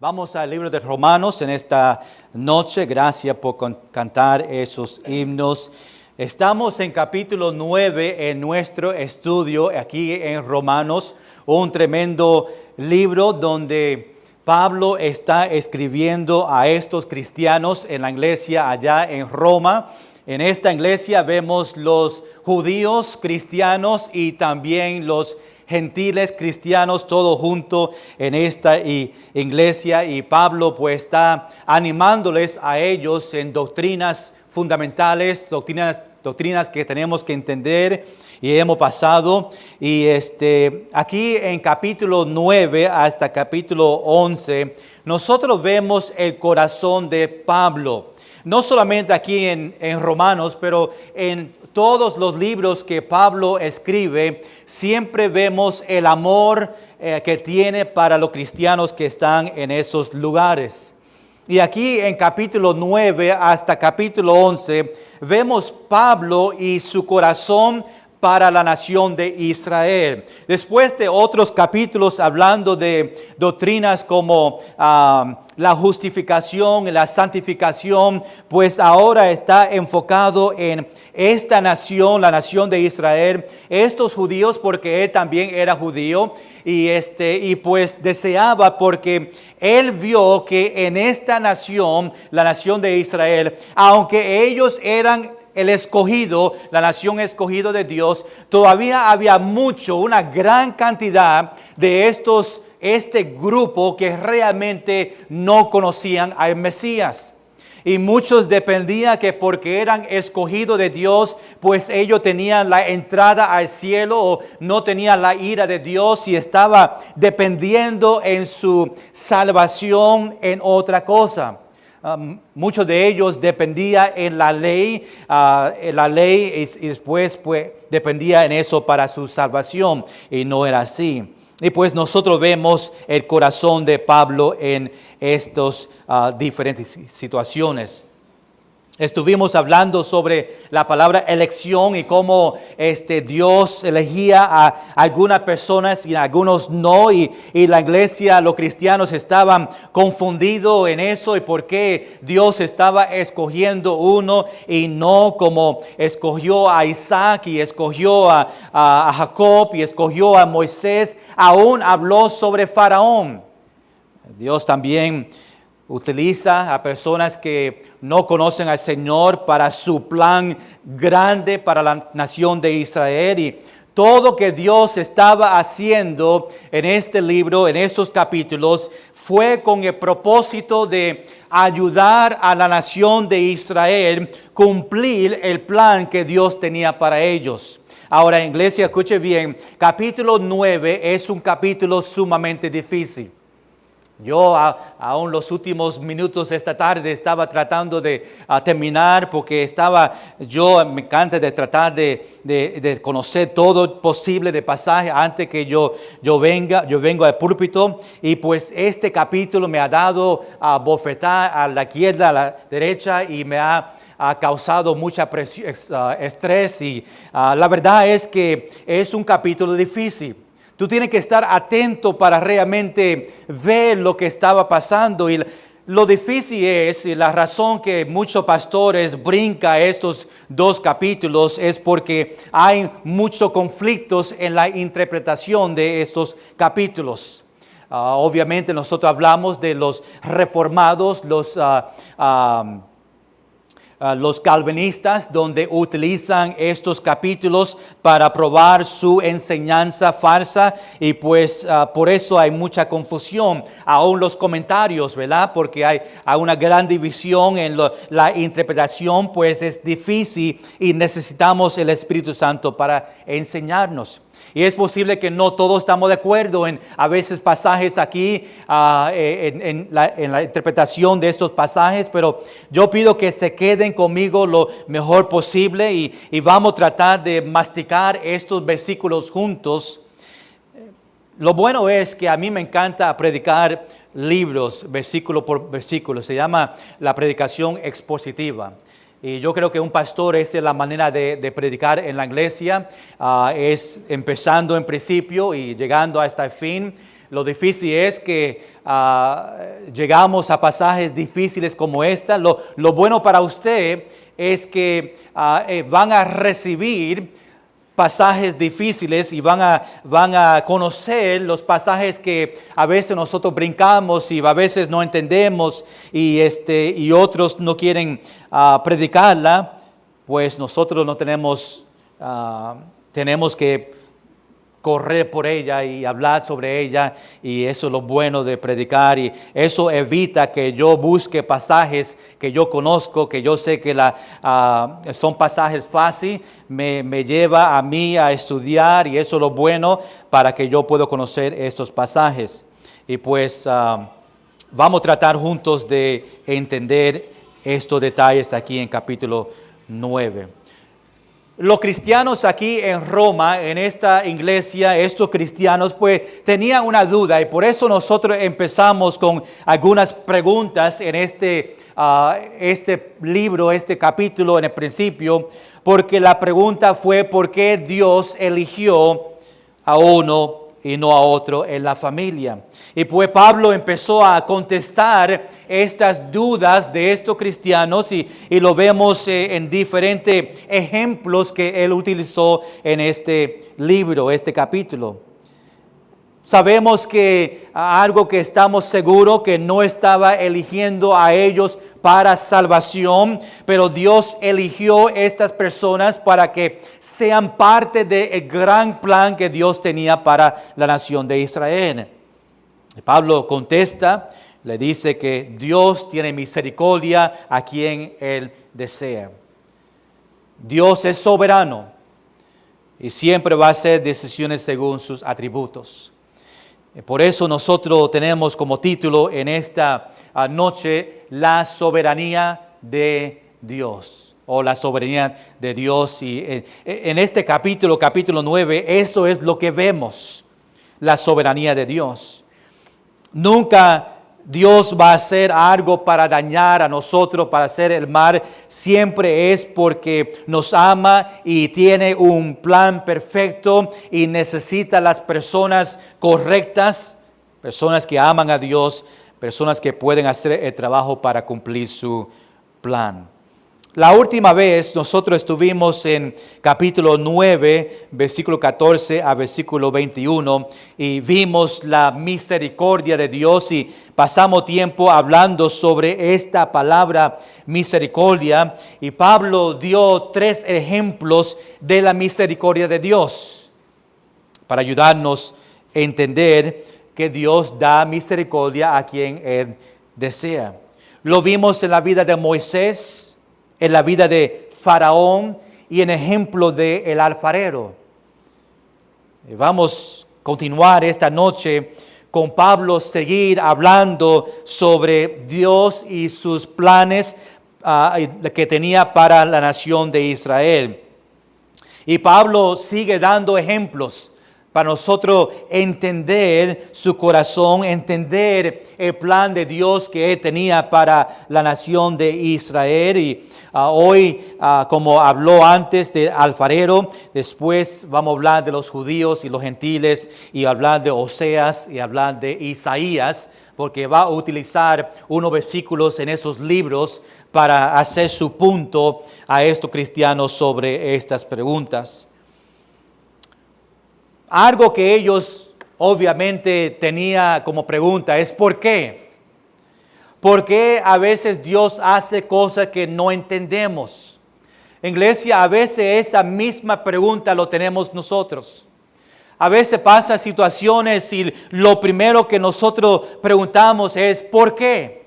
Vamos al libro de Romanos en esta noche. Gracias por cantar esos himnos. Estamos en capítulo 9 en nuestro estudio aquí en Romanos, un tremendo libro donde Pablo está escribiendo a estos cristianos en la iglesia allá en Roma. En esta iglesia vemos los judíos cristianos y también los gentiles cristianos, todo junto en esta iglesia, y Pablo pues está animándoles a ellos en doctrinas fundamentales, doctrinas que tenemos que entender y hemos pasado. Y aquí en capítulo 9 hasta capítulo 11, nosotros vemos el corazón de Pablo. No solamente aquí en Romanos, pero en todos los libros que Pablo escribe, siempre vemos el amor que tiene para los cristianos que están en esos lugares. Y aquí en capítulo 9 hasta capítulo 11, vemos Pablo y su corazón para la nación de Israel. Después de otros capítulos hablando de doctrinas como la justificación y la santificación, pues ahora está enfocado en esta nación, la nación de Israel, estos judíos, porque él también era judío, y pues deseaba, porque él vio que en esta nación, la nación de Israel, aunque ellos eran el escogido, la nación escogida de Dios, todavía había una gran cantidad de este grupo que realmente no conocían al Mesías. Y muchos dependían que porque eran escogidos de Dios, pues ellos tenían la entrada al cielo o no tenían la ira de Dios y estaba dependiendo en su salvación en otra cosa. Muchos de ellos dependían en la ley, y después pues dependía en eso para su salvación, y no era así. Y pues nosotros vemos el corazón de Pablo en estas diferentes situaciones. Estuvimos hablando sobre la palabra elección y cómo Dios elegía a algunas personas y a algunos no. Y la iglesia, los cristianos estaban confundidos en eso y por qué Dios estaba escogiendo uno y no, como escogió a Isaac y escogió a Jacob y escogió a Moisés. Aún habló sobre Faraón. Dios también utiliza a personas que no conocen al Señor para su plan grande para la nación de Israel. Y todo que Dios estaba haciendo en este libro, en estos capítulos, fue con el propósito de ayudar a la nación de Israel cumplir el plan que Dios tenía para ellos. Ahora, iglesia, escuche bien, capítulo 9 es un capítulo sumamente difícil. Yo aún los últimos minutos de esta tarde estaba tratando de terminar, porque me encanta de tratar de conocer todo posible de pasaje antes que yo vengo al púlpito, y pues este capítulo me ha dado bofetada a la izquierda, a la derecha, y me ha causado mucha presión, estrés, y la verdad es que es un capítulo difícil. Tú tienes que estar atento para realmente ver lo que estaba pasando. Y lo difícil es, y la razón que muchos pastores brincan estos dos capítulos, es porque hay muchos conflictos en la interpretación de estos capítulos. Obviamente nosotros hablamos de los reformados, los calvinistas, donde utilizan estos capítulos para probar su enseñanza falsa, y pues por eso hay mucha confusión. Aún los comentarios, ¿verdad? Porque hay una gran división en la interpretación, pues es difícil y necesitamos el Espíritu Santo para enseñarnos. Y es posible que no todos estamos de acuerdo en a veces pasajes aquí, en la interpretación de estos pasajes, pero yo pido que se queden conmigo lo mejor posible y vamos a tratar de masticar estos versículos juntos. Lo bueno es que a mí me encanta predicar libros, versículo por versículo. Se llama la predicación expositiva. Y yo creo que un pastor, esa es la manera de predicar en la iglesia, es empezando en principio y llegando hasta el fin. Lo difícil es que llegamos a pasajes difíciles como esta. Lo bueno para usted es que van a recibir pasajes difíciles y van a conocer los pasajes que a veces nosotros brincamos y a veces no entendemos y otros no quieren predicarla. Pues nosotros no tenemos que correr por ella y hablar sobre ella, y eso es lo bueno de predicar, y eso evita que yo busque pasajes que yo conozco, que yo sé que son pasajes fáciles, me lleva a mí a estudiar, y eso es lo bueno para que yo pueda conocer estos pasajes. Y pues vamos a tratar juntos de entender estos detalles aquí en capítulo 9. Los cristianos aquí en Roma, en esta iglesia, estos cristianos, pues tenían una duda, y por eso nosotros empezamos con algunas preguntas en este libro, este capítulo en el principio, porque la pregunta fue ¿por qué Dios eligió a uno y no a otro en la familia? Y pues Pablo empezó a contestar estas dudas de estos cristianos y lo vemos en diferentes ejemplos que él utilizó en este libro, este capítulo. Sabemos que algo que estamos seguros que no estaba eligiendo a ellos para salvación, pero Dios eligió estas personas para que sean parte del gran plan que Dios tenía para la nación de Israel. Y Pablo contesta, le dice que Dios tiene misericordia a quien Él desea. Dios es soberano y siempre va a hacer decisiones según sus atributos. Por eso nosotros tenemos como título en esta noche la soberanía de Dios, o la soberanía de Dios. Y en este capítulo 9, eso es lo que vemos, la soberanía de Dios. Nunca Dios va a hacer algo para dañar a nosotros, para hacer el mal. Siempre es porque nos ama y tiene un plan perfecto y necesita las personas correctas, personas que aman a Dios, personas que pueden hacer el trabajo para cumplir su plan. La última vez nosotros estuvimos en capítulo 9, versículo 14 a versículo 21, y vimos la misericordia de Dios y pasamos tiempo hablando sobre esta palabra misericordia, y Pablo dio 3 ejemplos de la misericordia de Dios para ayudarnos a entender que Dios da misericordia a quien Él desea. Lo vimos en la vida de Moisés, en la vida de Faraón y en ejemplo de el alfarero. Vamos a continuar esta noche con Pablo, seguir hablando sobre Dios y sus planes que tenía para la nación de Israel. Y Pablo sigue dando ejemplos para nosotros entender su corazón, entender el plan de Dios que Él tenía para la nación de Israel. Y hoy, como habló antes del alfarero, después vamos a hablar de los judíos y los gentiles, y hablar de Oseas y hablar de Isaías, porque va a utilizar unos versículos en esos libros para hacer su punto a estos cristianos sobre estas preguntas. Algo que ellos obviamente tenía como pregunta es ¿por qué? ¿Por qué a veces Dios hace cosas que no entendemos? Iglesia, a veces esa misma pregunta lo tenemos nosotros. A veces pasan situaciones y lo primero que nosotros preguntamos es ¿por qué?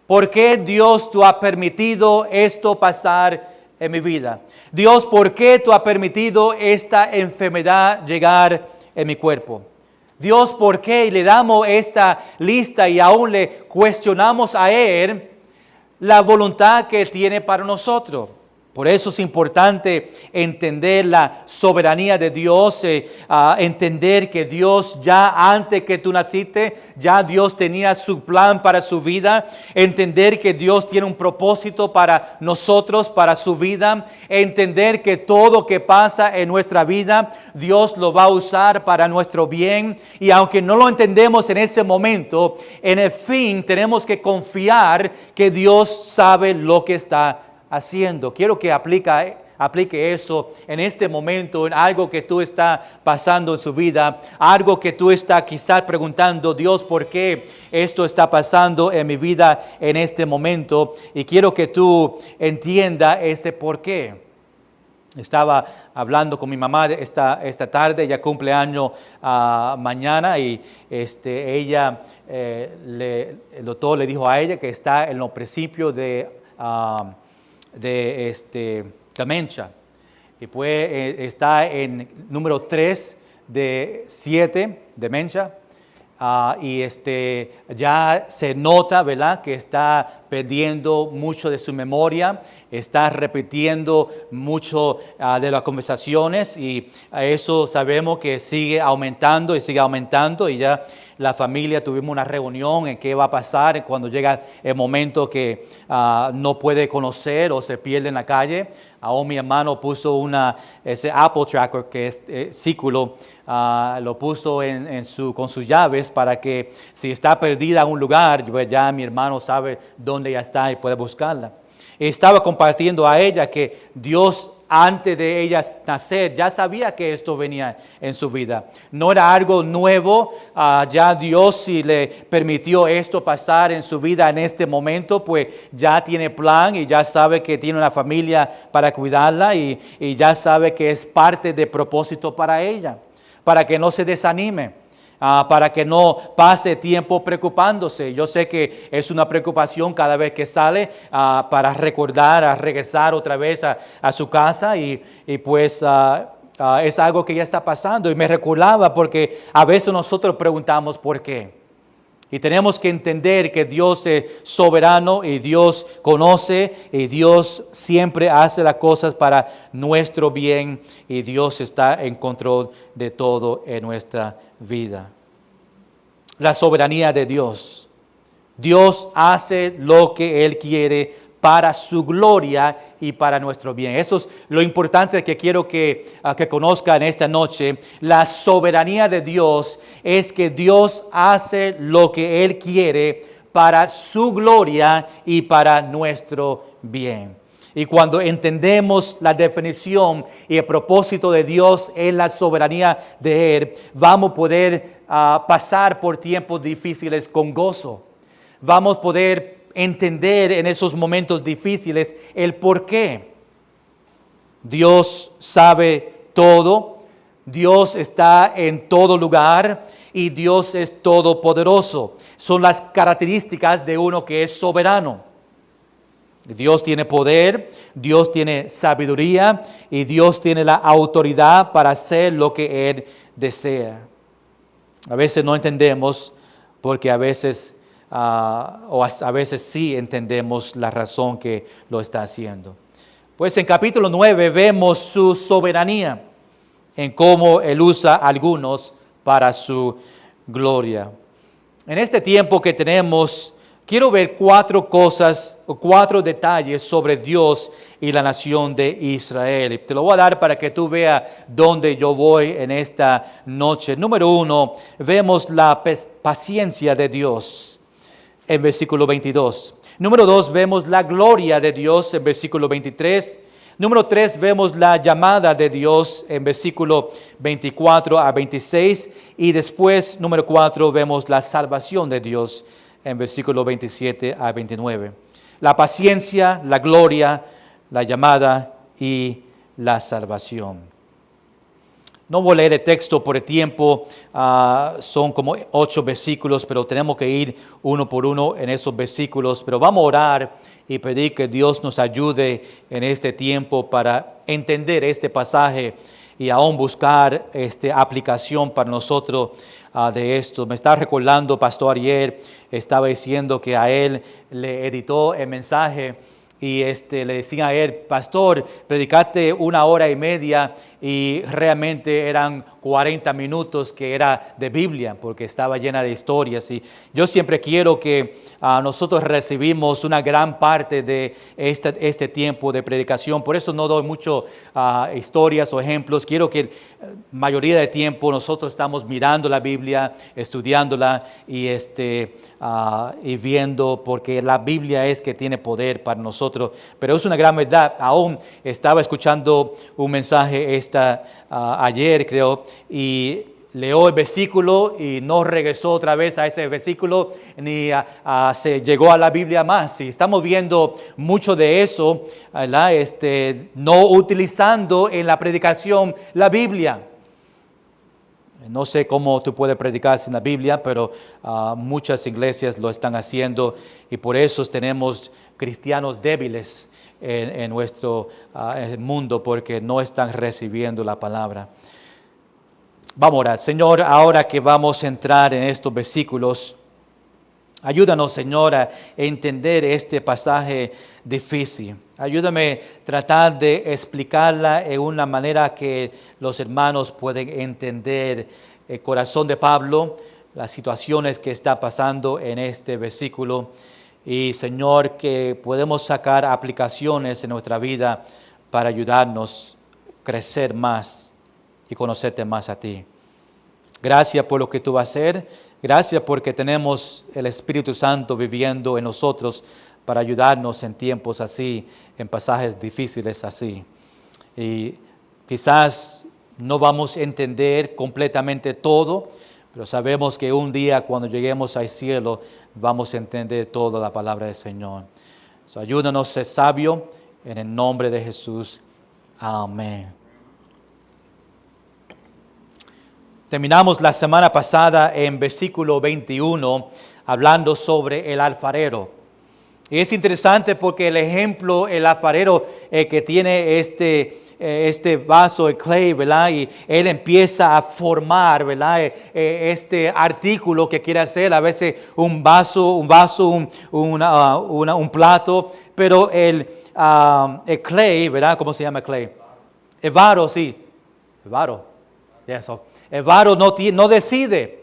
¿Por qué Dios tú has permitido esto pasar en mi vida? Dios, ¿por qué tú has permitido esta enfermedad llegar en mi cuerpo? Dios, ¿por qué? Y le damos esta lista y aún le cuestionamos a Él la voluntad que Él tiene para nosotros. Por eso es importante entender la soberanía de Dios, entender que Dios ya antes que tú naciste, ya Dios tenía su plan para su vida, entender que Dios tiene un propósito para nosotros, para su vida, entender que todo que pasa en nuestra vida, Dios lo va a usar para nuestro bien. Y aunque no lo entendemos en ese momento, en el fin tenemos que confiar que Dios sabe lo que está haciendo. Quiero que aplique eso en este momento, en algo que tú estás pasando en su vida, algo que tú estás quizás preguntando, Dios, ¿por qué esto está pasando en mi vida en este momento? Y quiero que tú entiendas ese por qué. Estaba hablando con mi mamá esta tarde, ella cumpleaños mañana y ella, el doctor le dijo a ella que está en los principios de demencia. Y pues está en número 3 de 7, demencia. Y ya se nota, ¿verdad?, que está perdiendo mucho de su memoria, está repitiendo mucho de las conversaciones y a eso sabemos que sigue aumentando y ya la familia tuvimos una reunión en qué va a pasar cuando llega el momento que no puede conocer o se pierde en la calle. Aún mi hermano puso ese Apple Tracker que es círculo, lo puso con sus llaves para que si está perdida en un lugar, pues ya mi hermano sabe dónde ella está y puede buscarla. Estaba compartiendo a ella que Dios antes de ella nacer ya sabía que esto venía en su vida. No era algo nuevo, ya Dios si le permitió esto pasar en su vida en este momento, pues ya tiene plan y ya sabe que tiene una familia para cuidarla y ya sabe que es parte del propósito para ella, para que no se desanime. Para que no pase tiempo preocupándose. Yo sé que es una preocupación cada vez que sale para recordar, a regresar otra vez a su casa y pues es algo que ya está pasando. Y me recordaba porque a veces nosotros preguntamos por qué. Y tenemos que entender que Dios es soberano y Dios conoce y Dios siempre hace las cosas para nuestro bien y Dios está en control de todo en nuestra vida. La soberanía de Dios. Dios hace lo que Él quiere para su gloria y para nuestro bien. Eso es lo importante que quiero que conozcan esta noche. La soberanía de Dios es que Dios hace lo que Él quiere para su gloria y para nuestro bien. Y cuando entendemos la definición y el propósito de Dios en la soberanía de Él, vamos a poder pasar por tiempos difíciles con gozo. Vamos a poder entender en esos momentos difíciles el por qué. Dios sabe todo, Dios está en todo lugar y Dios es todopoderoso. Son las características de uno que es soberano. Dios tiene poder, Dios tiene sabiduría y Dios tiene la autoridad para hacer lo que Él desea. A veces no entendemos porque a veces sí entendemos la razón que lo está haciendo. Pues en capítulo 9 vemos su soberanía en cómo Él usa a algunos para su gloria. En este tiempo que tenemos, quiero ver 4 cosas o 4 detalles sobre Dios y la nación de Israel. Te lo voy a dar para que tú veas dónde yo voy en esta noche. Número 1, vemos la paciencia de Dios en versículo 22. Número 2, vemos la gloria de Dios en versículo 23. Número 3, vemos la llamada de Dios en versículo 24 a 26. Y después, número 4, vemos la salvación de Dios en versículo 27 a 29. La paciencia, la gloria, la llamada y la salvación. No voy a leer el texto por el tiempo, son como 8 versículos, pero tenemos que ir uno por uno en esos versículos. Pero vamos a orar y pedir que Dios nos ayude en este tiempo para entender este pasaje y aún buscar aplicación para nosotros de esto. Me está recordando, Pastor Ariel estaba diciendo que a él le editó el mensaje y le decían a él, pastor, predicaste 1 hora y media y realmente eran 40 minutos que era de Biblia, porque estaba llena de historias. Y yo siempre quiero que nosotros recibimos una gran parte de este tiempo de predicación. Por eso no doy mucho historias o ejemplos. Quiero que mayoría de tiempo nosotros estamos mirando la Biblia, estudiándola y viendo, porque la Biblia es que tiene poder para nosotros. Pero es una gran verdad. Aún estaba escuchando un mensaje ayer, creo, y leyó el versículo y no regresó otra vez a ese versículo ni se llegó a la Biblia más. Y estamos viendo mucho de eso, ¿verdad? No utilizando en la predicación la Biblia. No sé cómo tú puedes predicar sin la Biblia, pero muchas iglesias lo están haciendo y por eso tenemos cristianos débiles en nuestro mundo, porque no están recibiendo la palabra. Vamos a orar. Señor, ahora que vamos a entrar en estos versículos, ayúdanos, Señor, a entender este pasaje difícil. Ayúdame a tratar de explicarla en una manera que los hermanos pueden entender el corazón de Pablo, las situaciones que está pasando en este versículo. Y, Señor, que podemos sacar aplicaciones en nuestra vida para ayudarnos a crecer más y conocerte más a ti. Gracias por lo que tú vas a hacer. Gracias porque tenemos el Espíritu Santo viviendo en nosotros para ayudarnos en tiempos así, en pasajes difíciles así. Y quizás no vamos a entender completamente todo, pero sabemos que un día cuando lleguemos al cielo vamos a entender toda la palabra del Señor. Ayúdanos a ser sabios en el nombre de Jesús. Amén. Terminamos la semana pasada en versículo 21 hablando sobre el alfarero. Y es interesante porque el ejemplo, el alfarero que tiene este vaso de clay, ¿verdad? Y él empieza a formar, ¿verdad? Este artículo que quiere hacer, a veces un vaso, un plato, pero el clay, ¿verdad? ¿Cómo se llama el clay? El varo, sí. El varo. Eso. El varo no decide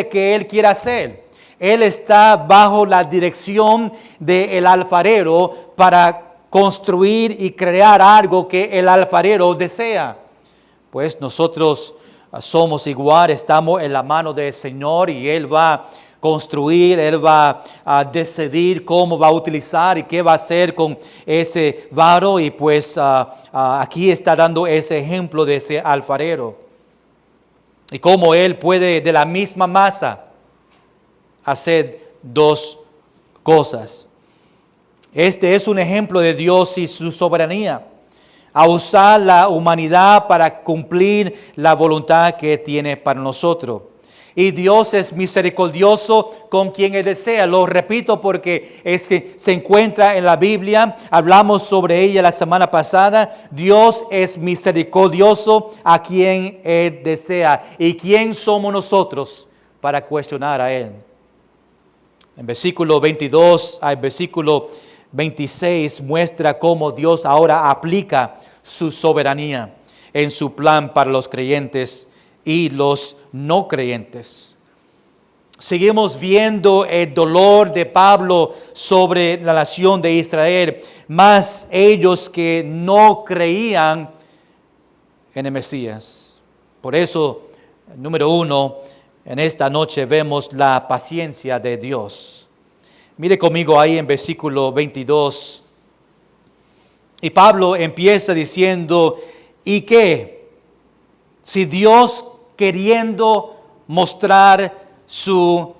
qué él quiere hacer. Él está bajo la dirección del alfarero para construir y crear algo que el alfarero desea. Pues nosotros somos igual, estamos en la mano del Señor y Él va a construir, Él va a decidir cómo va a utilizar y qué va a hacer con ese varo. Y pues aquí está dando ese ejemplo de ese alfarero. Y cómo Él puede de la misma masa hacer dos cosas. Este es un ejemplo de Dios y su soberanía, a usar la humanidad para cumplir la voluntad que tiene para nosotros. Y Dios es misericordioso con quien Él desea. Lo repito porque es que se encuentra en la Biblia. Hablamos sobre ella la semana pasada. Dios es misericordioso a quien Él desea. ¿Y quién somos nosotros para cuestionar a Él? En versículo 22 al versículo 26 muestra cómo Dios ahora aplica su soberanía en su plan para los creyentes y los no creyentes. Seguimos viendo el dolor de Pablo sobre la nación de Israel, más ellos que no creían en el Mesías. Por eso, número 1, en esta noche vemos la paciencia de Dios. Mire conmigo ahí en versículo 22. Y Pablo empieza diciendo, ¿y qué? Si Dios queriendo mostrar su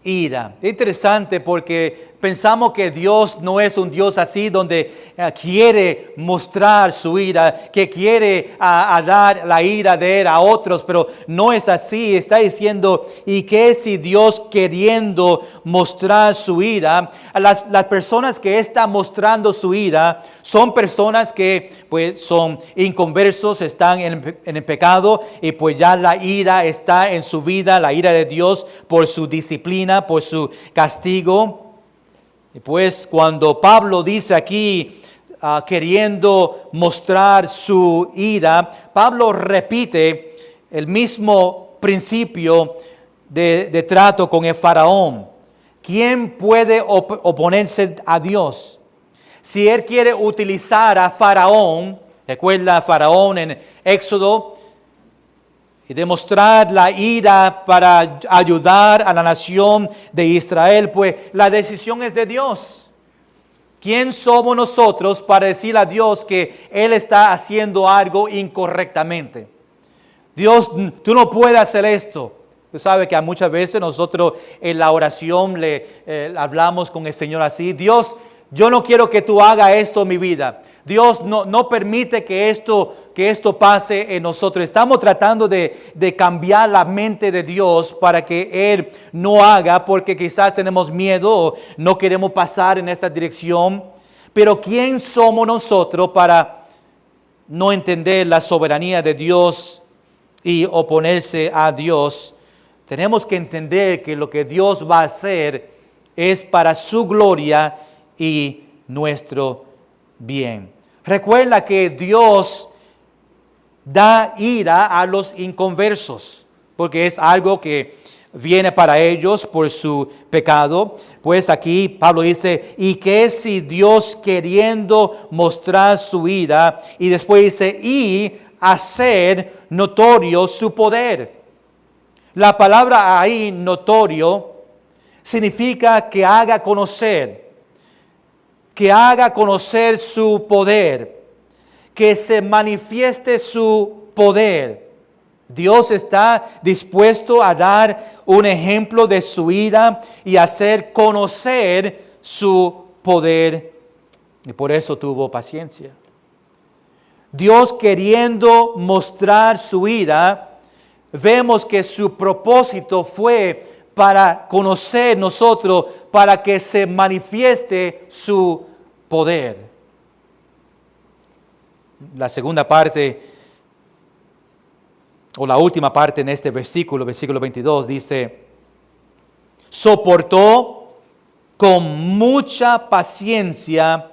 ira. Es interesante porque pensamos que Dios no es un Dios así donde quiere mostrar su ira, que quiere dar la ira de Él a otros, pero no es así. Está diciendo, ¿y qué si Dios queriendo mostrar su ira? Las personas que están mostrando su ira son personas que pues son inconversos, están en el pecado y pues ya la ira está en su vida, la ira de Dios por su disciplina, por su castigo. Y pues cuando Pablo dice aquí, queriendo mostrar su ira, Pablo repite el mismo principio de trato con el faraón. ¿Quién puede oponerse a Dios? Si él quiere utilizar a Faraón, recuerda a Faraón en Éxodo, y demostrar la ira para ayudar a la nación de Israel, pues la decisión es de Dios. ¿Quién somos nosotros para decir a Dios que Él está haciendo algo incorrectamente? Dios, tú no puedes hacer esto. Tú sabes que muchas veces nosotros en la oración hablamos con el Señor así. Dios, yo no quiero que tú hagas esto en mi vida. Dios, no permite que esto pase en nosotros. Estamos tratando de cambiar la mente de Dios para que Él no haga, porque quizás tenemos miedo o no queremos pasar en esta dirección. Pero ¿quién somos nosotros para no entender la soberanía de Dios y oponerse a Dios? Tenemos que entender que lo que Dios va a hacer es para su gloria y nuestro bien. Recuerda que Dios da ira a los inconversos, porque es algo que viene para ellos por su pecado. Pues aquí Pablo dice, y que si Dios queriendo mostrar su ira, y después dice, y hacer notorio su poder. La palabra ahí, notorio, significa que haga conocer su poder, que se manifieste su poder. Dios está dispuesto a dar un ejemplo de su ira y hacer conocer su poder, y por eso tuvo paciencia. Dios queriendo mostrar su ira, vemos que su propósito fue para conocer nosotros, para que se manifieste su poder. La segunda parte, o la última parte en este versículo 22, dice, soportó con mucha paciencia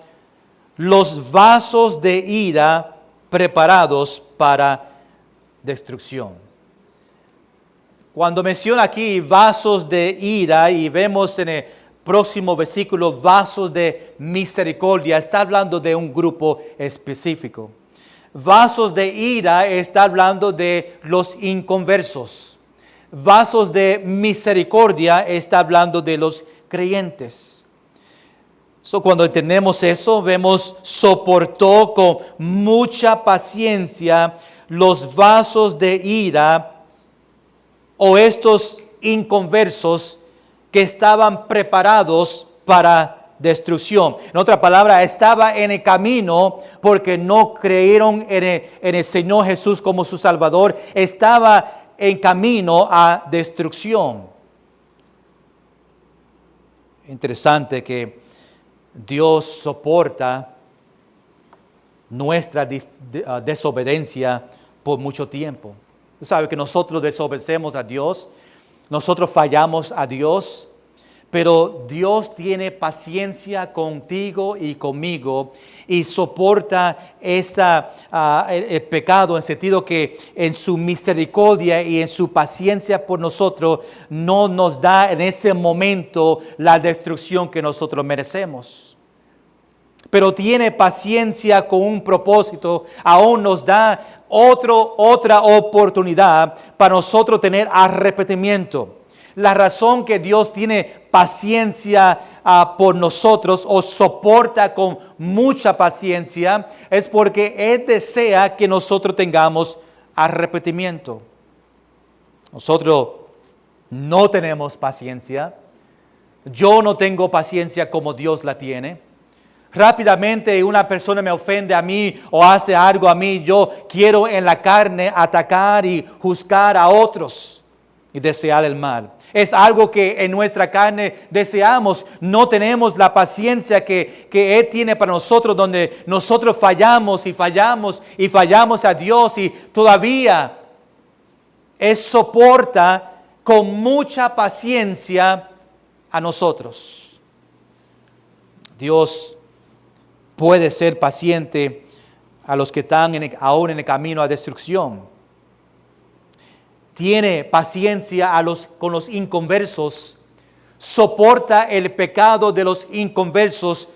los vasos de ira preparados para destrucción. Cuando menciona aquí vasos de ira, y vemos en el próximo versículo vasos de misericordia, está hablando de un grupo específico. Vasos de ira está hablando de los inconversos. Vasos de misericordia está hablando de los creyentes. Cuando entendemos eso, vemos soportó con mucha paciencia los vasos de ira, o estos inconversos que estaban preparados para destrucción. En otra palabra, estaba en el camino porque no creyeron en el Señor Jesús como su Salvador. Estaba en camino a destrucción. Interesante que Dios soporta nuestra desobediencia por mucho tiempo. Tú sabes que nosotros desobedecemos a Dios, nosotros fallamos a Dios, pero Dios tiene paciencia contigo y conmigo y soporta el pecado, en el sentido que en su misericordia y en su paciencia por nosotros no nos da en ese momento la destrucción que nosotros merecemos. Pero tiene paciencia con un propósito, aún nos da otra oportunidad para nosotros tener arrepentimiento. La razón que Dios tiene paciencia por nosotros o soporta con mucha paciencia es porque Él desea que nosotros tengamos arrepentimiento. Nosotros no tenemos paciencia. Yo no tengo paciencia como Dios la tiene. Rápidamente una persona me ofende a mí o hace algo a mí, yo quiero en la carne atacar y juzgar a otros y desear el mal. Es algo que en nuestra carne deseamos. No tenemos la paciencia que Él tiene para nosotros, donde nosotros fallamos a Dios, y todavía Él soporta con mucha paciencia a nosotros. Dios puede ser paciente a los que están aún en el camino a destrucción. Tiene paciencia con los inconversos, soporta el pecado de los inconversos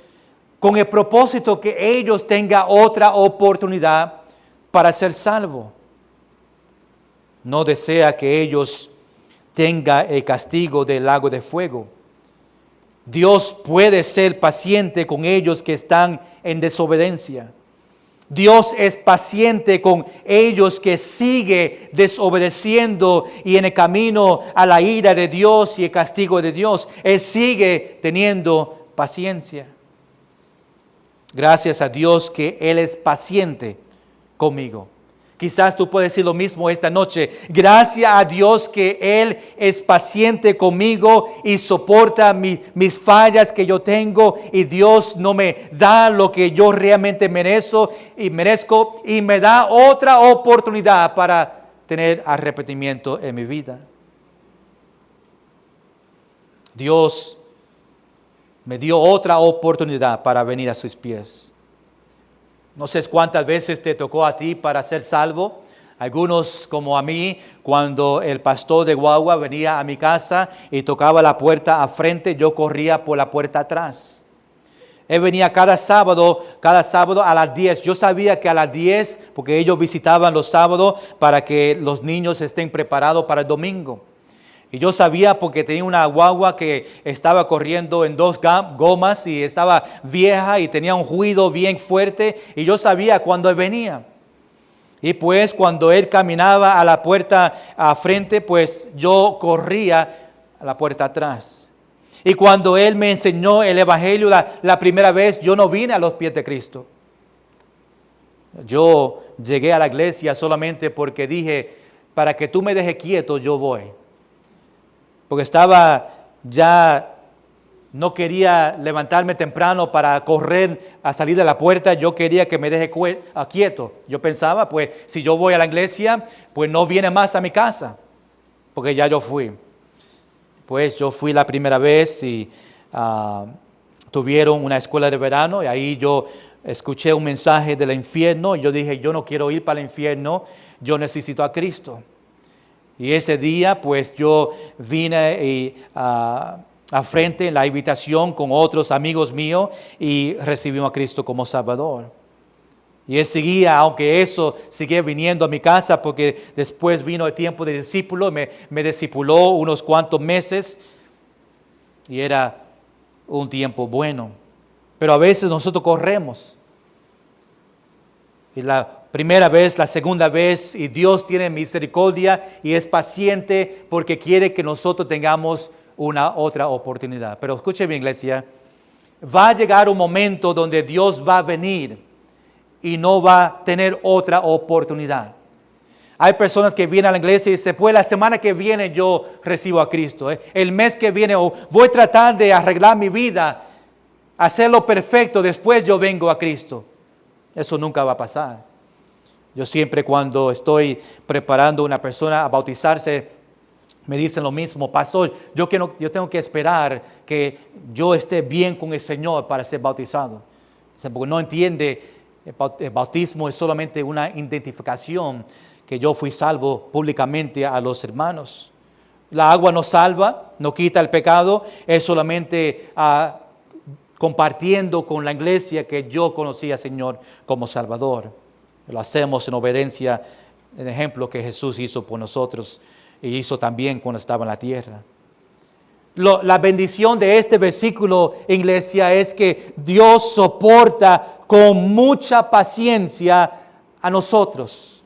con el propósito que ellos tengan otra oportunidad para ser salvos. No desea que ellos tengan el castigo del lago de fuego. Dios puede ser paciente con ellos que están en desobediencia. Dios es paciente con ellos que siguen desobedeciendo y en el camino a la ira de Dios y el castigo de Dios. Él sigue teniendo paciencia. Gracias a Dios que Él es paciente conmigo. Quizás tú puedes decir lo mismo esta noche. Gracias a Dios que Él es paciente conmigo y soporta mis fallas que yo tengo. Y Dios no me da lo que yo realmente merezco y me da otra oportunidad para tener arrepentimiento en mi vida. Dios me dio otra oportunidad para venir a sus pies. No sé cuántas veces te tocó a ti para ser salvo. Algunos como a mí, cuando el pastor de Guagua venía a mi casa y tocaba la puerta a frente, yo corría por la puerta atrás. Él venía cada sábado a las 10. Yo sabía que a las 10, porque ellos visitaban los sábados para que los niños estén preparados para el domingo. Y yo sabía porque tenía una guagua que estaba corriendo en 2 gomas y estaba vieja y tenía un ruido bien fuerte. Y yo sabía cuando él venía. Y pues cuando él caminaba a la puerta a frente, pues yo corría a la puerta atrás. Y cuando él me enseñó el evangelio la primera vez, yo no vine a los pies de Cristo. Yo llegué a la iglesia solamente porque dije, para que tú me dejes quieto, yo voy. Porque no quería levantarme temprano para correr a salir de la puerta. Yo quería que me deje quieto. Yo pensaba, pues, si yo voy a la iglesia, pues no viene más a mi casa. Porque ya yo fui. Pues yo fui la primera vez y tuvieron una escuela de verano. Y ahí yo escuché un mensaje del infierno. Y yo dije, yo no quiero ir para el infierno. Yo necesito a Cristo. Y ese día, pues yo vine a frente en la invitación con otros amigos míos y recibimos a Cristo como Salvador. Y él seguía, aunque eso seguía viniendo a mi casa, porque después vino el tiempo de discípulo, me discipuló unos cuantos meses y era un tiempo bueno. Pero a veces nosotros corremos. Y la primera vez, la segunda vez, y Dios tiene misericordia y es paciente porque quiere que nosotros tengamos una otra oportunidad. Pero escuche bien, iglesia, va a llegar un momento donde Dios va a venir y no va a tener otra oportunidad. Hay personas que vienen a la iglesia y dicen, pues la semana que viene yo recibo a Cristo. El mes que viene voy a tratar de arreglar mi vida, hacerlo perfecto, después yo vengo a Cristo. Eso nunca va a pasar. Yo siempre cuando estoy preparando a una persona a bautizarse, me dicen lo mismo, pastor, yo tengo que esperar que yo esté bien con el Señor para ser bautizado. Porque no entiende, el bautismo es solamente una identificación que yo fui salvo públicamente a los hermanos. La agua no salva, no quita el pecado, es solamente compartiendo con la iglesia que yo conocí al Señor como Salvador. Lo hacemos en obediencia al ejemplo que Jesús hizo por nosotros y hizo también cuando estaba en la tierra. La bendición de este versículo, iglesia, es que Dios soporta con mucha paciencia a nosotros.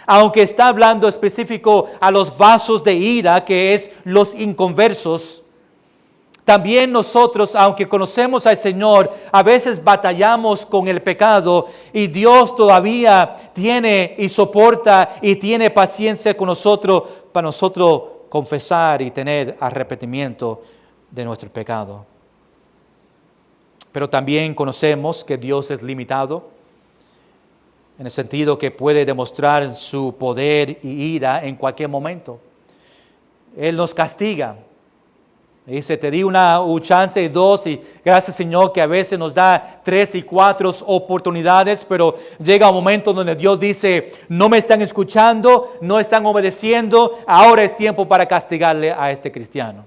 Aunque está hablando específico a los vasos de ira, que es los inconversos, también nosotros, aunque conocemos al Señor, a veces batallamos con el pecado y Dios todavía tiene y soporta y tiene paciencia con nosotros para nosotros confesar y tener arrepentimiento de nuestro pecado. Pero también conocemos que Dios es limitado en el sentido que puede demostrar su poder y ira en cualquier momento. Él nos castiga. Dice, te di una chance y dos, y gracias Señor que a veces nos da 3 y 4 oportunidades, pero llega un momento donde Dios dice, no me están escuchando, no están obedeciendo, ahora es tiempo para castigarle a este cristiano.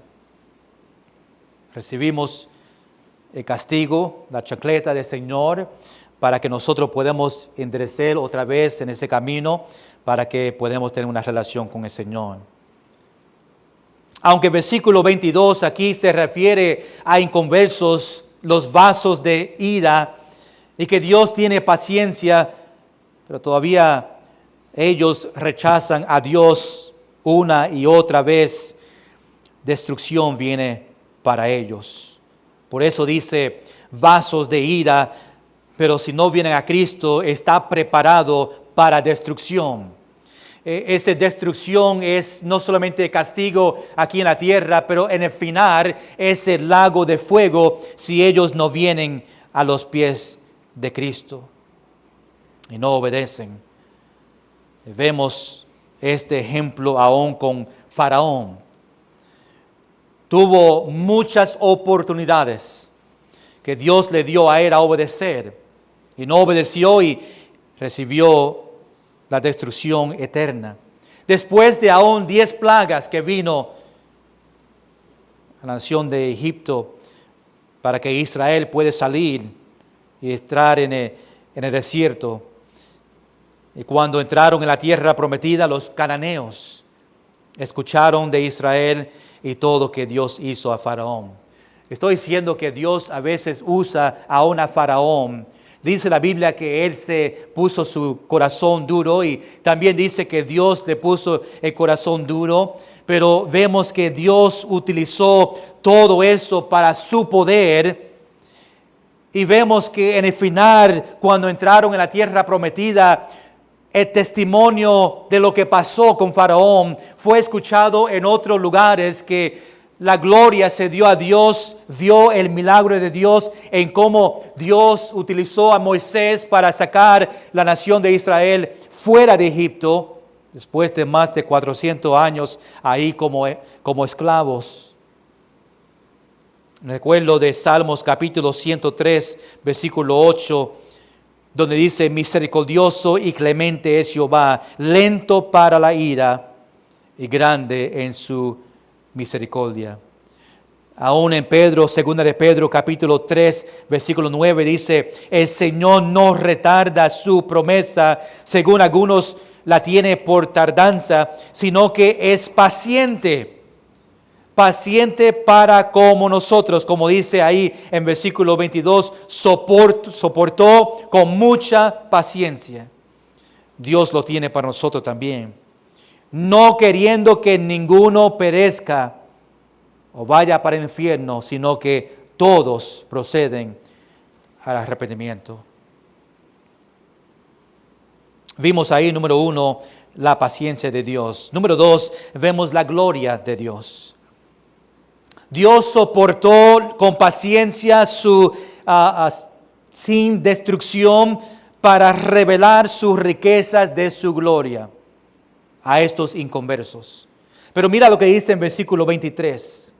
Recibimos el castigo, la chancleta del Señor, para que nosotros podamos enderezar otra vez en ese camino, para que podamos tener una relación con el Señor. Aunque el versículo 22 aquí se refiere a inconversos, los vasos de ira, y que Dios tiene paciencia, pero todavía ellos rechazan a Dios una y otra vez. Destrucción viene para ellos. Por eso dice vasos de ira, pero si no vienen a Cristo, está preparado para destrucción. Esa destrucción es no solamente castigo aquí en la tierra, pero en el final es el lago de fuego si ellos no vienen a los pies de Cristo y no obedecen. Vemos este ejemplo aún con Faraón. Tuvo muchas oportunidades que Dios le dio a él a obedecer y no obedeció y recibió la destrucción eterna. Después de aún 10 plagas que vino a la nación de Egipto para que Israel pueda salir y entrar en el desierto. Y cuando entraron en la tierra prometida, los cananeos escucharon de Israel y todo que Dios hizo a Faraón. Estoy diciendo que Dios a veces usa a una Faraón. Dice la Biblia que él se puso su corazón duro y también dice que Dios le puso el corazón duro, pero vemos que Dios utilizó todo eso para su poder y vemos que en el final, cuando entraron en la tierra prometida, el testimonio de lo que pasó con Faraón fue escuchado en otros lugares, que la gloria se dio a Dios, vio el milagro de Dios en cómo Dios utilizó a Moisés para sacar la nación de Israel fuera de Egipto, después de más de 400 años ahí como esclavos. Recuerdo de Salmos capítulo 103, versículo 8, donde dice, misericordioso y clemente es Jehová, lento para la ira y grande en su misericordia. Aún en Pedro, segunda de Pedro, capítulo 3, versículo 9, dice, el Señor no retarda su promesa, según algunos la tiene por tardanza, sino que es paciente para como nosotros, como dice ahí en versículo 22, soportó con mucha paciencia. Dios lo tiene para nosotros también. No queriendo que ninguno perezca o vaya para el infierno, sino que todos proceden al arrepentimiento. Vimos ahí, número 1, la paciencia de Dios. Número 2, vemos la gloria de Dios. Dios soportó con paciencia su sin destrucción para revelar sus riquezas de su gloria a estos inconversos. Pero mira lo que dice en versículo 23.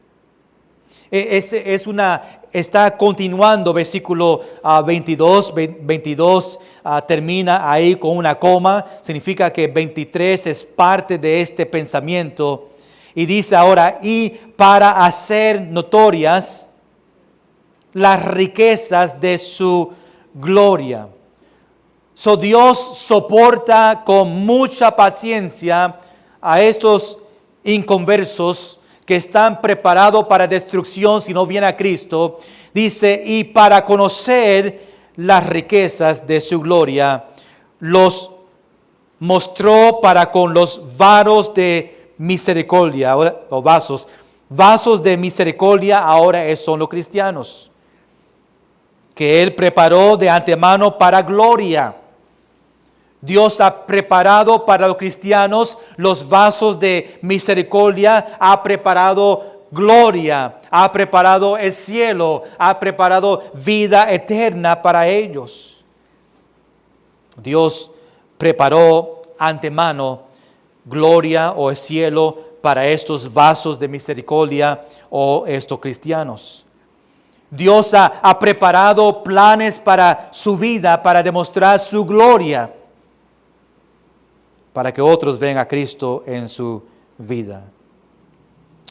Está continuando versículo 22. 22 termina ahí con una coma. Significa que 23 es parte de este pensamiento. Y dice ahora, y para hacer notorias las riquezas de su gloria. So Dios soporta con mucha paciencia a estos inconversos que están preparados para destrucción si no viene a Cristo. Dice, y para conocer las riquezas de su gloria, los mostró para con los varos de misericordia o vasos de misericordia ahora son los cristianos, que Él preparó de antemano para gloria. Dios ha preparado para los cristianos los vasos de misericordia, ha preparado gloria, ha preparado el cielo, ha preparado vida eterna para ellos. Dios preparó antemano gloria o el cielo para estos vasos de misericordia o estos cristianos. Dios ha preparado planes para su vida, para demostrar su gloria, para que otros vean a Cristo en su vida.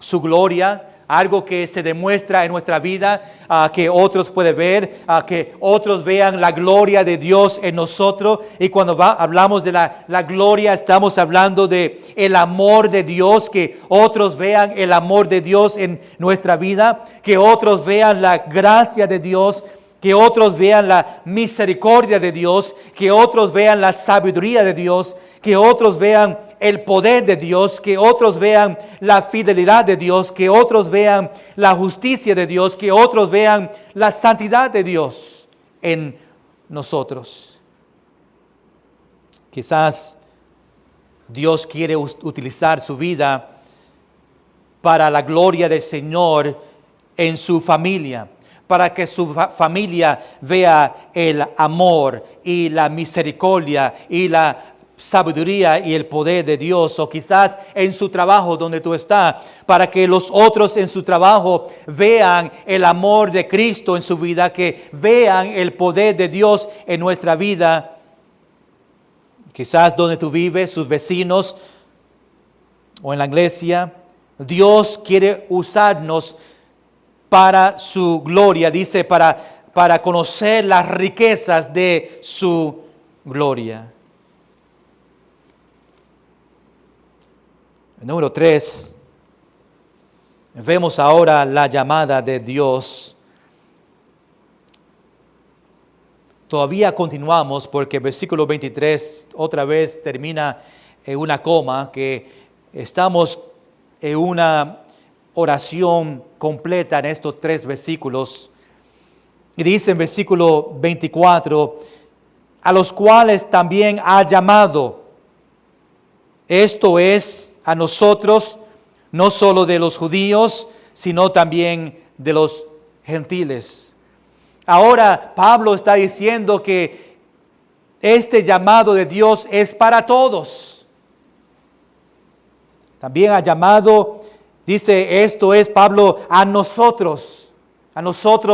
Su gloria, algo que se demuestra en nuestra vida, que otros pueden ver, que otros vean la gloria de Dios en nosotros. Y cuando hablamos de la gloria, estamos hablando de el amor de Dios, que otros vean el amor de Dios en nuestra vida, que otros vean la gracia de Dios, que otros vean la misericordia de Dios, que otros vean la sabiduría de Dios, que otros vean el poder de Dios, que otros vean la fidelidad de Dios, que otros vean la justicia de Dios, que otros vean la santidad de Dios en nosotros. Quizás Dios quiere utilizar su vida para la gloria del Señor en su familia, para que su familia vea el amor y la misericordia y la sabiduría y el poder de Dios, o quizás en su trabajo donde tú estás, para que los otros en su trabajo vean el amor de Cristo en su vida, que vean el poder de Dios en nuestra vida. Quizás donde tú vives, sus vecinos o en la iglesia, Dios quiere usarnos para su gloria, dice, para conocer las riquezas de su gloria. Número 3, vemos ahora la llamada de Dios. Todavía continuamos porque el versículo 23 otra vez termina en una coma, que estamos en una oración completa en estos 3 versículos. Y dice en versículo 24, a los cuales también ha llamado. Esto es, a nosotros, no solo de los judíos, sino también de los gentiles. Ahora Pablo está diciendo que este llamado de Dios es para todos. También ha llamado, dice, esto es Pablo a nosotros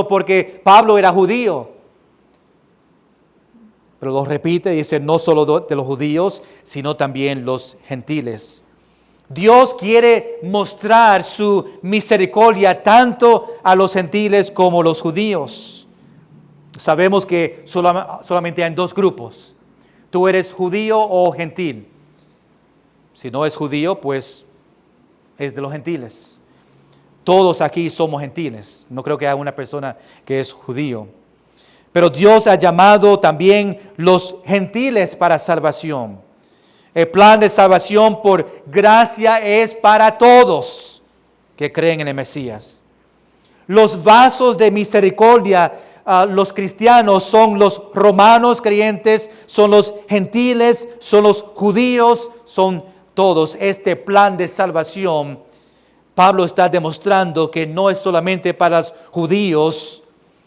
porque Pablo era judío. Pero lo repite, dice, no solo de los judíos, sino también los gentiles. Dios quiere mostrar su misericordia tanto a los gentiles como a los judíos. Sabemos que solamente hay 2 grupos. Tú eres judío o gentil. Si no es judío, pues es de los gentiles. Todos aquí somos gentiles. No creo que haya una persona que es judío. Pero Dios ha llamado también los gentiles para salvación. El plan de salvación por gracia es para todos que creen en el Mesías. Los vasos de misericordia, los cristianos, son los romanos creyentes, son los gentiles, son los judíos, son todos. Este plan de salvación, Pablo está demostrando que no es solamente para los judíos,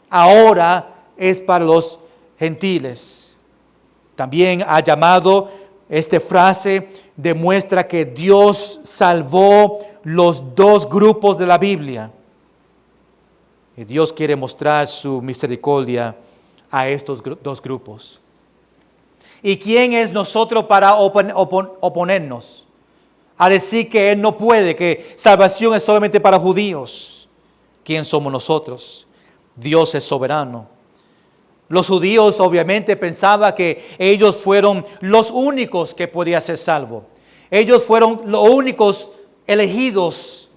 ahora es para los gentiles. También ha llamado. Esta frase demuestra que Dios salvó los 2 grupos de la Biblia. Y Dios quiere mostrar su misericordia a estos 2 grupos. ¿Y quién es nosotros para oponernos? A decir que Él no puede, que salvación es solamente para judíos. ¿Quién somos nosotros? Dios es soberano. Los judíos obviamente pensaban que ellos fueron los únicos que podían ser salvos. Ellos fueron los únicos elegidos.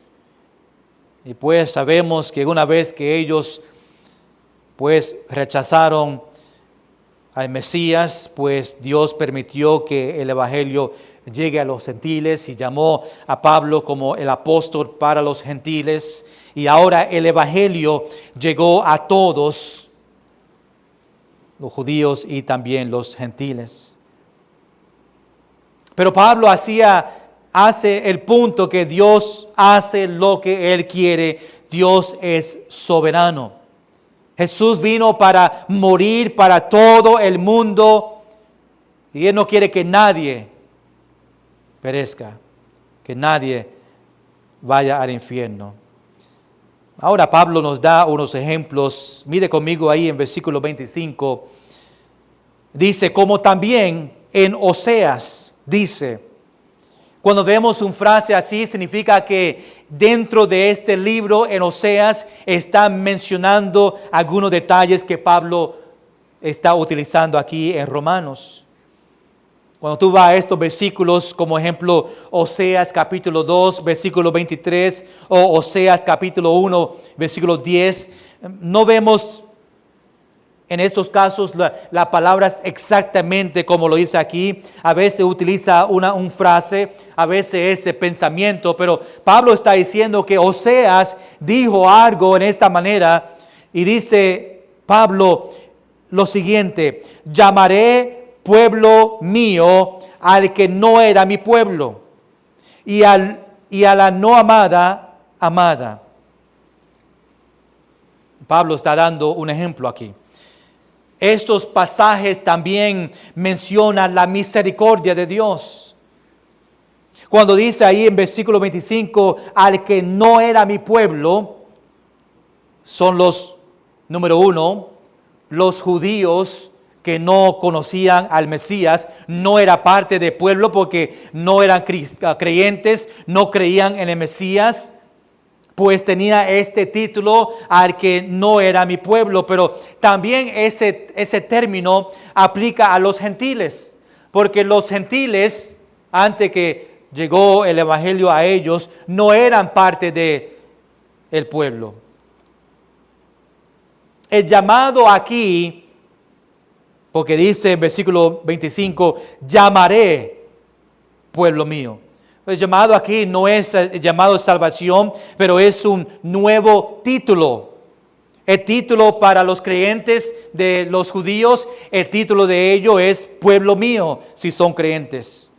Y pues sabemos que una vez que ellos pues rechazaron al Mesías, pues Dios permitió que el evangelio llegue a los gentiles y llamó a Pablo como el apóstol para los gentiles. Y ahora el evangelio llegó a todos, los judíos y también los gentiles. Pero Pablo hace el punto que Dios hace lo que Él quiere. Dios es soberano. Jesús vino para morir para todo el mundo y Él no quiere que nadie perezca, que nadie vaya al infierno. Ahora Pablo nos da unos ejemplos. Mire conmigo ahí en versículo 25. Dice, como también en Oseas, dice. Cuando vemos una frase así, significa que dentro de este libro, en Oseas, está mencionando algunos detalles que Pablo está utilizando aquí en Romanos. Cuando tú vas a estos versículos, como ejemplo, Oseas capítulo 2, versículo 23, o Oseas capítulo 1, versículo 10, no vemos en estos casos la palabra exactamente como lo dice aquí. A veces utiliza una frase, a veces ese pensamiento, pero Pablo está diciendo que Oseas dijo algo en esta manera y dice Pablo lo siguiente: llamaré pueblo mío al que no era mi pueblo, y a la no amada, amada. Pablo está dando un ejemplo aquí. Estos pasajes también mencionan la misericordia de Dios. Cuando dice ahí en versículo 25, al que no era mi pueblo, son los, número uno, los judíos que no conocían al Mesías, no era parte del pueblo porque no eran creyentes, no creían en el Mesías, pues tenía este título al que no era mi pueblo. Pero también ese término aplica a los gentiles, porque los gentiles, antes que llegó el evangelio a ellos, no eran parte del pueblo. El llamado aquí, porque dice en versículo 25, llamaré pueblo mío. El llamado aquí no es el llamado de salvación, pero es un nuevo título. El título para los creyentes de los judíos, el título de ellos es pueblo mío, si son creyentes.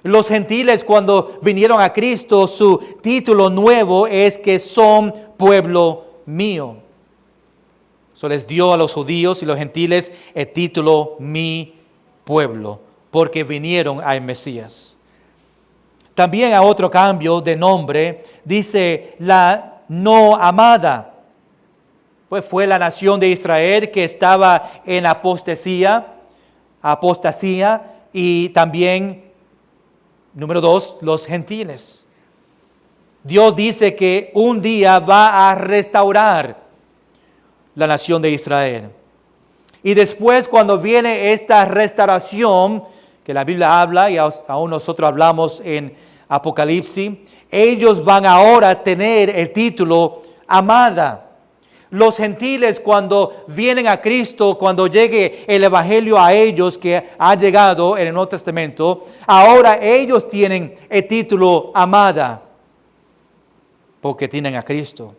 Los gentiles, cuando vinieron a Cristo, su título nuevo es que son pueblo mío. Eso les dio a los judíos y los gentiles el título mi pueblo, porque vinieron al Mesías. También a otro cambio de nombre, dice la no amada. Pues fue la nación de Israel que estaba en apostasía, y también, número 2, los gentiles. Dios dice que un día va a restaurar la nación de Israel. Y después, cuando viene esta restauración, que la Biblia habla y aún nosotros hablamos en Apocalipsis, ellos van ahora a tener el título amada. Los gentiles, cuando vienen a Cristo, cuando llegue el evangelio a ellos que ha llegado en el Nuevo Testamento, ahora ellos tienen el título amada, porque tienen a Cristo.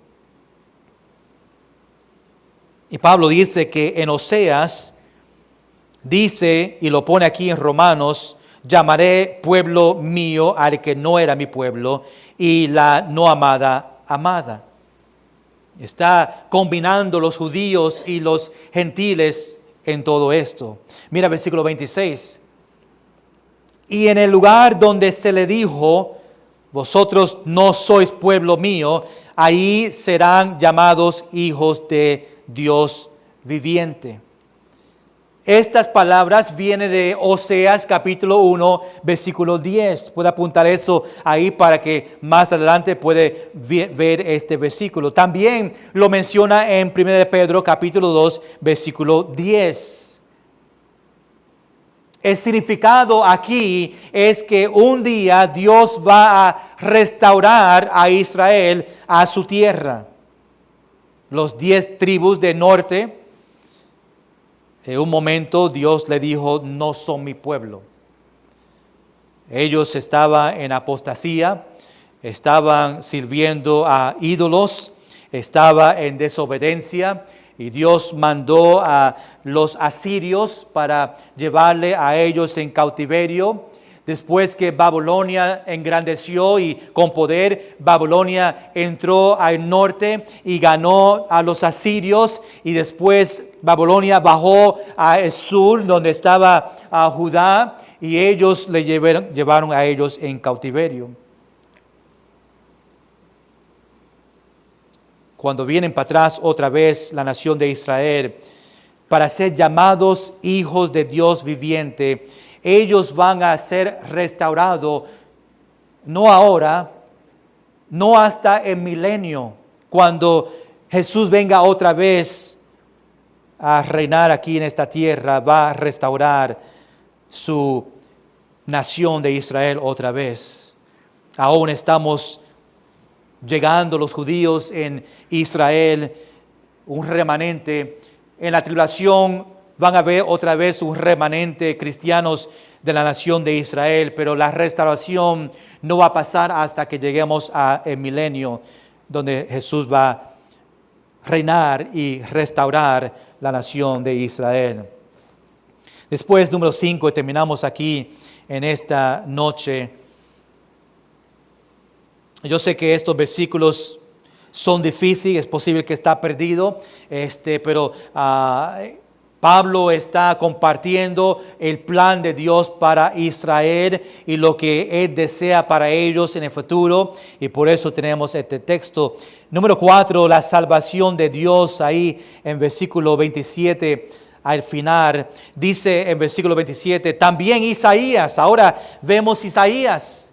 Y Pablo dice que en Oseas, dice, y lo pone aquí en Romanos, llamaré pueblo mío al que no era mi pueblo, y la no amada, amada. Está combinando los judíos y los gentiles en todo esto. Mira versículo 26. Y en el lugar donde se le dijo, vosotros no sois pueblo mío, ahí serán llamados hijos de Dios viviente. Estas palabras vienen de Oseas capítulo 1, versículo 10. Puede apuntar eso ahí para que más adelante puede ver este versículo. También lo menciona en 1 de Pedro capítulo 2, versículo 10. El significado aquí es que un día Dios va a restaurar a Israel a su tierra. Los 10 tribus del norte, en un momento Dios le dijo, no son mi pueblo. Ellos estaban en apostasía, estaban sirviendo a ídolos, estaban en desobediencia, y Dios mandó a los asirios para llevarle a ellos en cautiverio. Después que Babilonia engrandeció y con poder, Babilonia entró al norte y ganó a los asirios, y después Babilonia bajó al sur donde estaba Judá, y ellos le llevaron a ellos en cautiverio. cuando vienen para atrás otra vez la nación de Israel, para ser llamados hijos de Dios viviente, ellos van a ser restaurados, no ahora, no hasta el milenio, cuando Jesús venga otra vez a reinar aquí en esta tierra, va a restaurar su nación de Israel otra vez. Aún estamos llegando los judíos en Israel, un remanente. En la tribulación van a ver otra vez un remanente cristianos de la nación de Israel, pero la restauración no va a pasar hasta que lleguemos al milenio, donde Jesús va a reinar y restaurar la nación de Israel. Después, número 5, terminamos aquí en esta noche. Yo sé que estos versículos son difíciles, es posible que está perdido, pero Pablo está compartiendo el plan de Dios para Israel y lo que Él desea para ellos en el futuro, y por eso tenemos este texto. Número 4, la salvación de Dios, ahí en versículo 27 al final, dice en versículo 27, también Isaías, ahora vemos Isaías.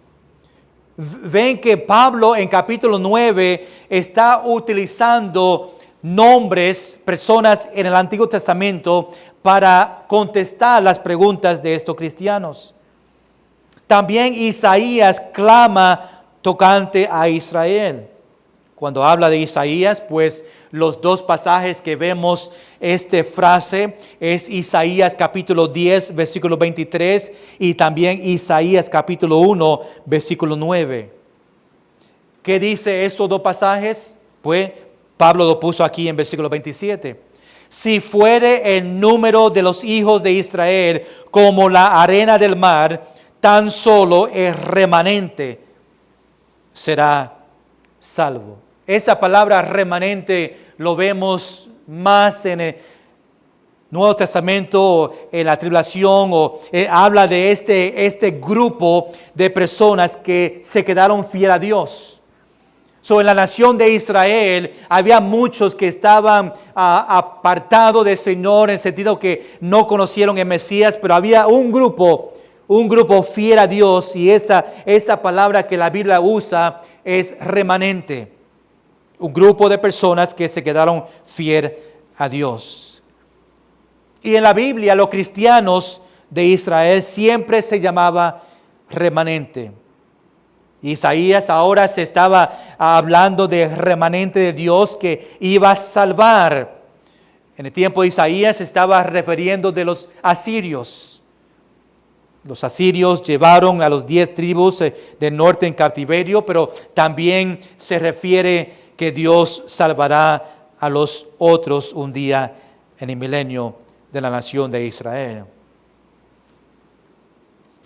Ven que Pablo en capítulo 9 está utilizando nombres, personas en el Antiguo Testamento para contestar las preguntas de estos cristianos. También Isaías clama tocante a Israel. Cuando habla de Isaías, pues los dos pasajes que vemos esta frase es Isaías capítulo 10, versículo 23 y también Isaías capítulo 1, versículo 9. ¿Qué dice estos dos pasajes? Pues Pablo lo puso aquí en versículo 27. Si fuere el número de los hijos de Israel como la arena del mar, tan solo el remanente será salvo. Esa palabra remanente lo vemos más en el Nuevo Testamento, en la tribulación, habla de este grupo de personas que se quedaron fieles a Dios. En la nación de Israel había muchos que estaban apartados del Señor, en el sentido que no conocieron el Mesías, pero había un grupo fiel a Dios, y esa palabra que la Biblia usa es remanente. Un grupo de personas que se quedaron fieles a Dios. Y en la Biblia los cristianos de Israel siempre se llamaba remanente. Isaías ahora se estaba hablando del remanente de Dios que iba a salvar. En el tiempo de Isaías se estaba refiriendo de los asirios. Los asirios llevaron a los 10 tribus del norte en cautiverio, pero también se refiere que Dios salvará a los otros un día en el milenio de la nación de Israel.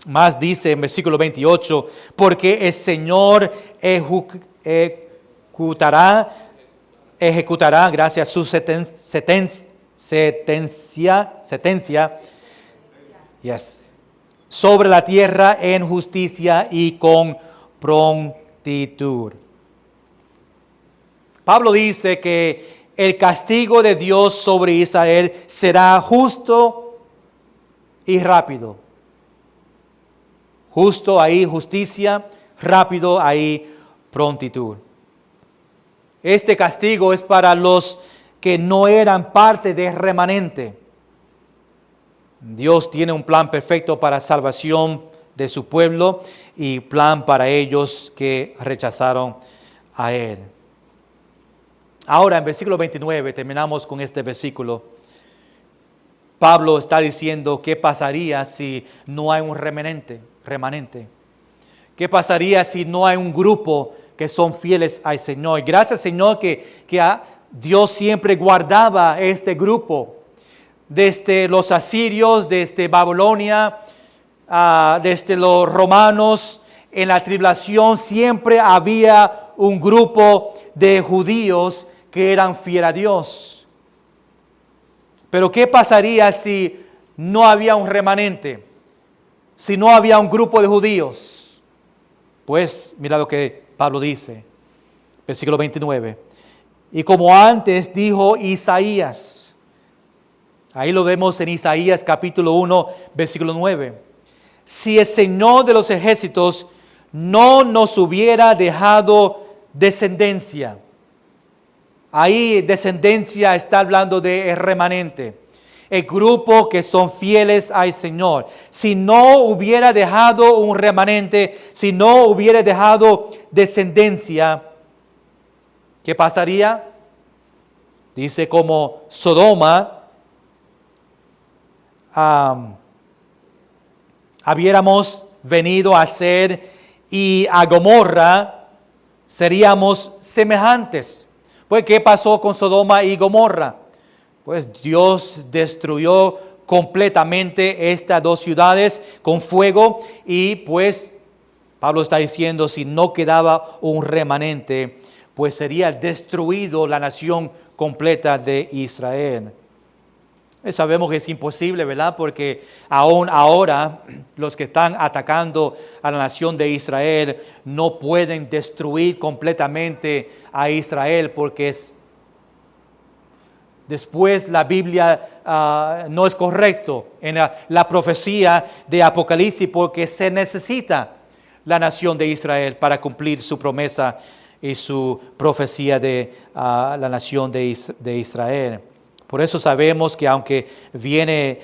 Más dice en versículo 28, porque el Señor ejecutará, gracias, su sentencia sobre la tierra en justicia y con prontitud. Pablo dice que el castigo de Dios sobre Israel será justo y rápido. Justo ahí justicia, rápido ahí prontitud. Este castigo es para los que no eran parte del remanente. Dios tiene un plan perfecto para salvación de su pueblo y plan para ellos que rechazaron a Él. Ahora en versículo 29, terminamos con este versículo. Pablo está diciendo qué pasaría si no hay un remanente. ¿Qué pasaría si no hay un grupo que son fieles al Señor? Y gracias, Señor, que Dios siempre guardaba este grupo. Desde los asirios, desde Babilonia, desde los romanos, en la tribulación siempre había un grupo de judíos que eran fieles a Dios. Pero ¿qué pasaría si no había un remanente? Si no había un grupo de judíos. Pues mira lo que Pablo dice, versículo 29. Y como antes dijo Isaías, ahí lo vemos en Isaías capítulo 1, versículo 9. Si el Señor de los ejércitos no nos hubiera dejado descendencia. Ahí descendencia está hablando de el remanente, el grupo que son fieles al Señor. Si no hubiera dejado un remanente, si no hubiera dejado descendencia, ¿qué pasaría? Dice como Sodoma, hubiéramos venido a ser y a Gomorra seríamos semejantes. Pues, ¿qué pasó con Sodoma y Gomorra? Pues Dios destruyó completamente estas dos ciudades con fuego y pues Pablo está diciendo, si no quedaba un remanente, pues sería destruido la nación completa de Israel. Sabemos que es imposible, ¿verdad? Porque aún ahora los que están atacando a la nación de Israel no pueden destruir completamente a Israel porque después la Biblia no es correcto en la profecía de Apocalipsis porque se necesita la nación de Israel para cumplir su promesa y su profecía de la nación de Israel. Por eso sabemos que aunque viene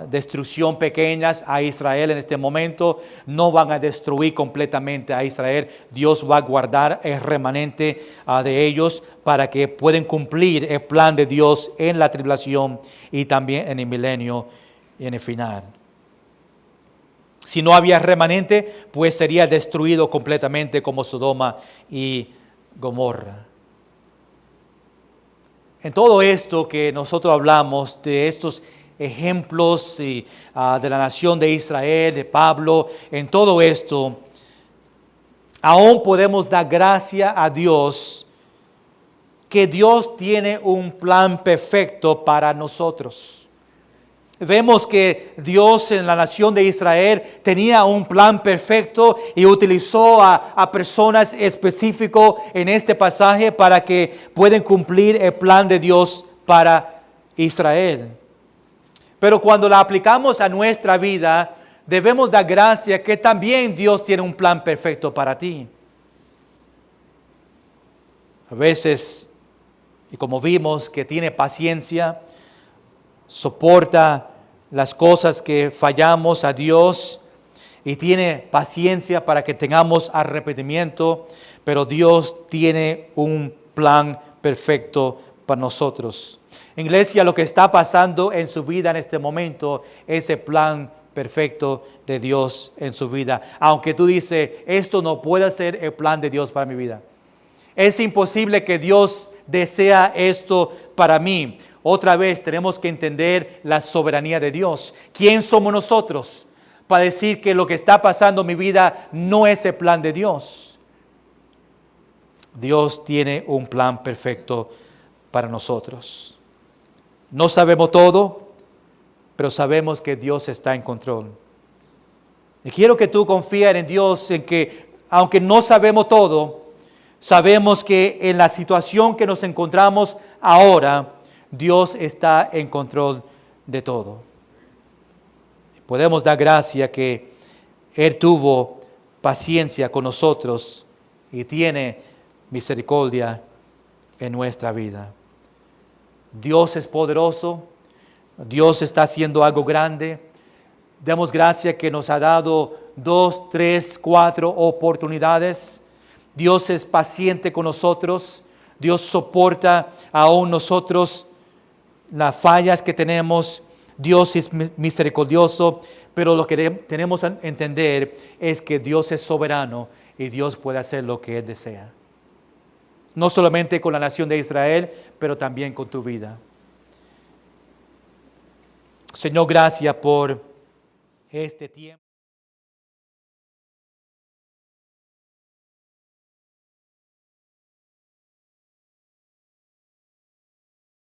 destrucción pequeñas a Israel en este momento, no van a destruir completamente a Israel. Dios va a guardar el remanente de ellos para que puedan cumplir el plan de Dios en la tribulación y también en el milenio y en el final. Si no había remanente, pues sería destruido completamente como Sodoma y Gomorra. En todo esto que nosotros hablamos, de estos ejemplos de la nación de Israel, de Pablo, en todo esto, aún podemos dar gracia a Dios que Dios tiene un plan perfecto para nosotros. Vemos que Dios en la nación de Israel tenía un plan perfecto y utilizó a personas específicas en este pasaje para que puedan cumplir el plan de Dios para Israel. Pero cuando la aplicamos a nuestra vida, debemos dar gracia que también Dios tiene un plan perfecto para ti. A veces, y como vimos, que tiene paciencia, soporta las cosas que fallamos a Dios y tiene paciencia para que tengamos arrepentimiento, pero Dios tiene un plan perfecto para nosotros. Iglesia, lo que está pasando en su vida en este momento es el plan perfecto de Dios en su vida. Aunque tú dices, esto no puede ser el plan de Dios para mi vida. Es imposible que Dios desea esto para mí. Otra vez tenemos que entender la soberanía de Dios. ¿Quién somos nosotros para decir que lo que está pasando en mi vida no es el plan de Dios? Dios tiene un plan perfecto para nosotros. No sabemos todo, pero sabemos que Dios está en control. Y quiero que tú confíes en Dios, en que aunque no sabemos todo, sabemos que en la situación que nos encontramos ahora, Dios está en control de todo. Podemos dar gracia que Él tuvo paciencia con nosotros y tiene misericordia en nuestra vida. Dios es poderoso, Dios está haciendo algo grande. Demos gracia que nos ha dado 2, 3, 4 oportunidades. Dios es paciente con nosotros. Dios soporta aún nosotros las fallas que tenemos. Dios es misericordioso, pero lo que tenemos que entender es que Dios es soberano y Dios puede hacer lo que Él desea. No solamente con la nación de Israel, pero también con tu vida. Señor, gracias por este tiempo.